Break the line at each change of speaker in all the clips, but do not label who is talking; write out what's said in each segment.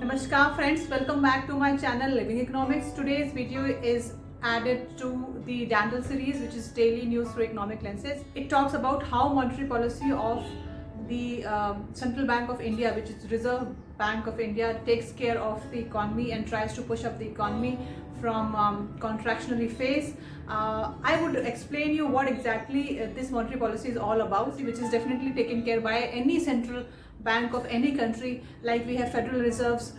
Namaskar friends, welcome back to my channel Living Economics. Today's video is added to the Dandel series, which is daily news through economic lenses. It talks about how monetary policy of the Central Bank of India, which is Reserve Bank of India, takes care of the economy and tries to push up the economy from contractionary phase. I would explain you what exactly this monetary policy is all about, which is definitely taken care by any central bank of any country. Like we have Federal Reserves,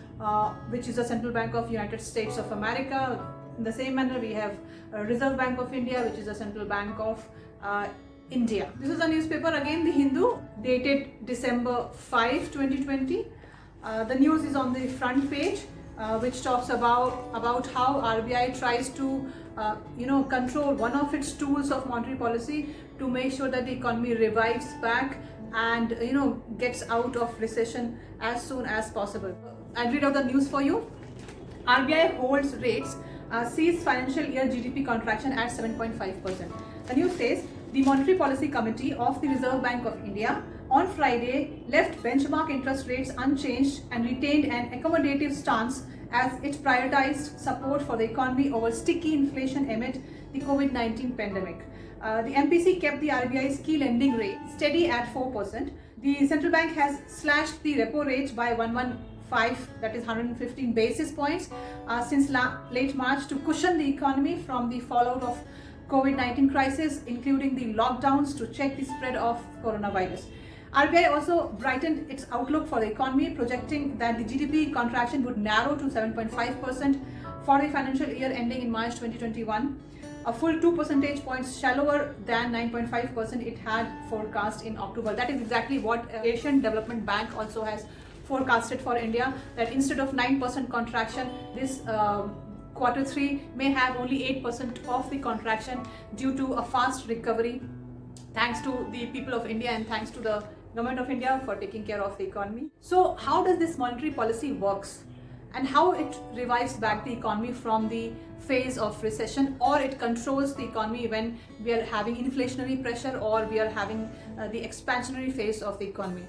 which is the Central Bank of United States of America. In the same manner, we have Reserve Bank of India, which is the Central Bank of India. This is a newspaper, again the Hindu, dated December 5, 2020. The news is on the front page, which talks about how RBI tries to control one of its tools of monetary policy to make sure that the economy revives back and gets out of recession as soon as possible. I'll read out the news for you. RBI holds rates, sees financial year GDP contraction at 7.5%. The news says the Monetary Policy Committee of the Reserve Bank of India on Friday left benchmark interest rates unchanged and retained an accommodative stance as it prioritized support for the economy over sticky inflation amid the COVID-19 pandemic. The MPC kept the RBI's key lending rate steady at 4%. The central bank has slashed the repo rate by 115, that is 115 basis points since late March to cushion the economy from the fallout of COVID-19 crisis, including the lockdowns to check the spread of coronavirus. RBI also brightened its outlook for the economy, projecting that the GDP contraction would narrow to 7.5% for the financial year ending in March 2021, a full 2 percentage points shallower than 9.5% it had forecast in October. That is exactly what Asian Development Bank also has forecasted for India, that instead of 9% contraction, this quarter 3 may have only 8% of the contraction due to a fast recovery, thanks to the people of India and thanks to the government of India for taking care of the economy. So how does this monetary policy works and how it revives back the economy from the phase of recession, or it controls the economy when we are having inflationary pressure or we are having the expansionary phase of the economy?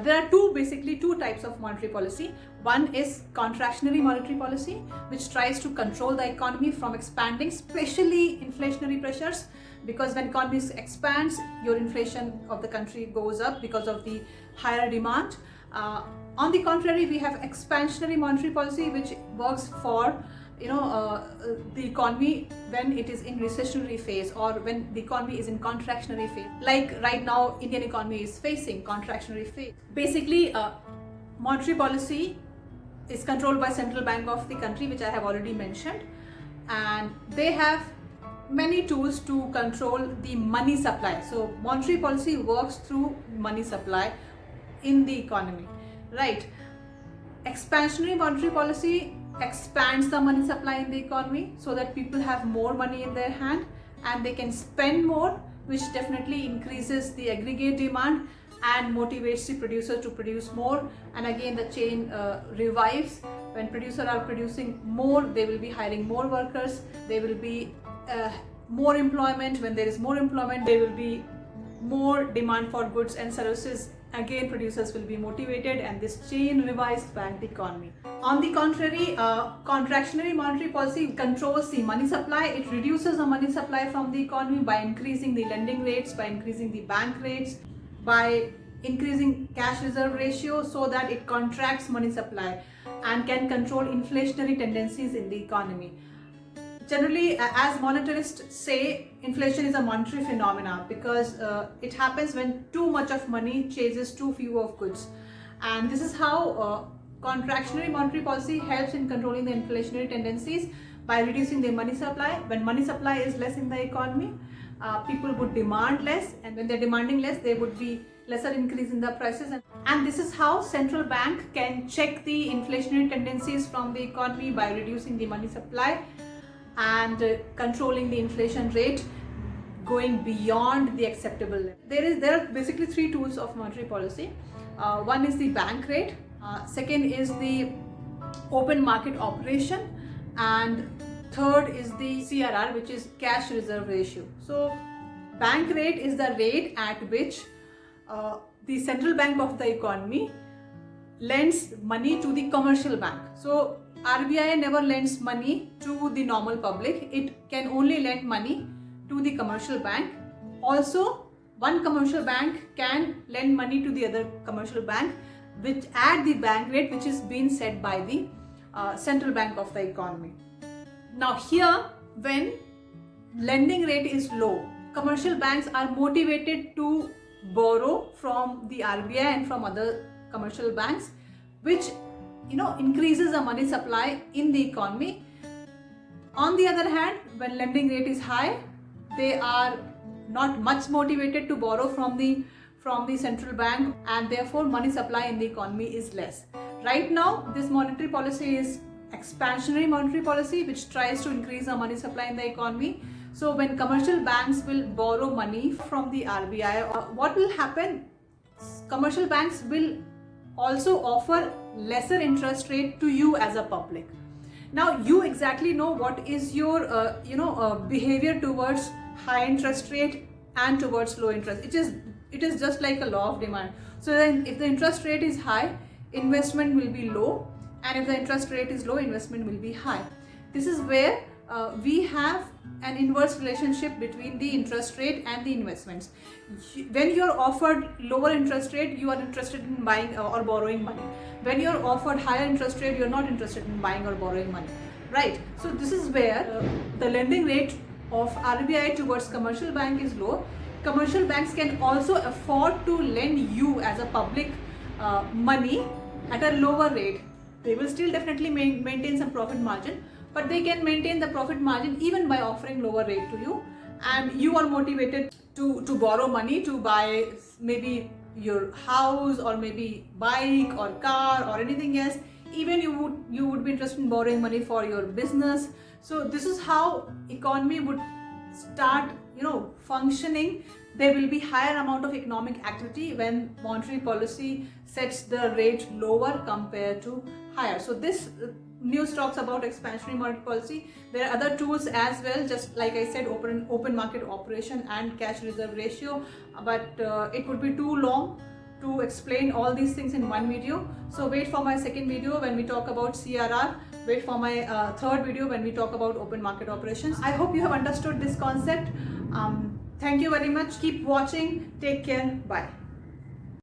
There are basically two types of monetary policy. One is contractionary monetary policy, which tries to control the economy from expanding, especially inflationary pressures, because when economy expands, your inflation of the country goes up because of the higher demand. On the contrary, we have expansionary monetary policy, which works for the economy when it is in recessionary phase or when the economy is in contractionary phase. Like right now, Indian economy is facing contractionary phase. Basically, monetary policy is controlled by central bank of the country, which I have already mentioned, and they have many tools to control the money supply. So monetary policy works through money supply in the economy, right? Expansionary monetary policy expands the money supply in the economy so that people have more money in their hand and they can spend more, which definitely increases the aggregate demand and motivates the producer to produce more. And again, the chain revives. When producers are producing more, they will be hiring more workers, there will be more employment. When there is more employment, there will be more demand for goods and services. Again, producers will be motivated and this chain revives back the economy. On the contrary, contractionary monetary policy controls the money supply. It reduces the money supply from the economy by increasing the lending rates, by increasing the bank rates, by increasing cash reserve ratio, so that it contracts money supply and can control inflationary tendencies in the economy. Generally, as monetarists say, inflation is a monetary phenomena because it happens when too much of money chases too few of goods. And this is how contractionary monetary policy helps in controlling the inflationary tendencies by reducing the money supply. When money supply is less in the economy, people would demand less, and when they're demanding less, there would be lesser increase in the prices. And this is how central bank can check the inflationary tendencies from the economy by reducing the money supply and controlling the inflation rate going beyond the acceptable level. There are basically three tools of monetary policy. One is the bank rate, second is the open market operation, and third is the CRR, which is cash reserve ratio. So bank rate is the rate at which the central bank of the economy lends money to the commercial bank. So RBI never lends money to the normal public. It can only lend money to the commercial bank. Also, one commercial bank can lend money to the other commercial bank, which at the bank rate which is being set by the central bank of the economy. Now here, when lending rate is low, commercial banks are motivated to borrow from the RBI and from other commercial banks, which increases the money supply in the economy. On the other hand, when lending rate is high, they are not much motivated to borrow from the central bank, and therefore money supply in the economy is less. Right now, this monetary policy is expansionary monetary policy, which tries to increase the money supply in the economy. So when commercial banks will borrow money from the RBI, what will happen? Commercial banks will also offer lesser interest rate to you as a public. Now you exactly know what is your behavior towards high interest rate and towards low interest. It is just like a law of demand. So then if the interest rate is high, investment will be low, and if the interest rate is low, investment will be high. This is where we have an inverse relationship between the interest rate and the investments. When you are offered lower interest rate, you are interested in buying or borrowing money. When you are offered higher interest rate, you are not interested in buying or borrowing money, right? So this is where the lending rate of RBI towards commercial bank is low. Commercial banks can also afford to lend you as a public money at a lower rate. They will still definitely maintain some profit margin, but they can maintain the profit margin even by offering lower rate to you, and you are motivated to borrow money to buy maybe your house or maybe bike or car or anything else. Even you would be interested in borrowing money for your business. So this is how economy would start functioning. There will be higher amount of economic activity when monetary policy sets the rate lower compared to higher. So this news talks about expansionary monetary policy. There are other tools as well, just like I said, open market operation and cash reserve ratio, but it would be too long to explain all these things in one video. So wait for my second video when we talk about CRR. Wait for my third video when we talk about open market operations. I hope you have understood this concept. Thank you very much. Keep watching. Take care. Bye.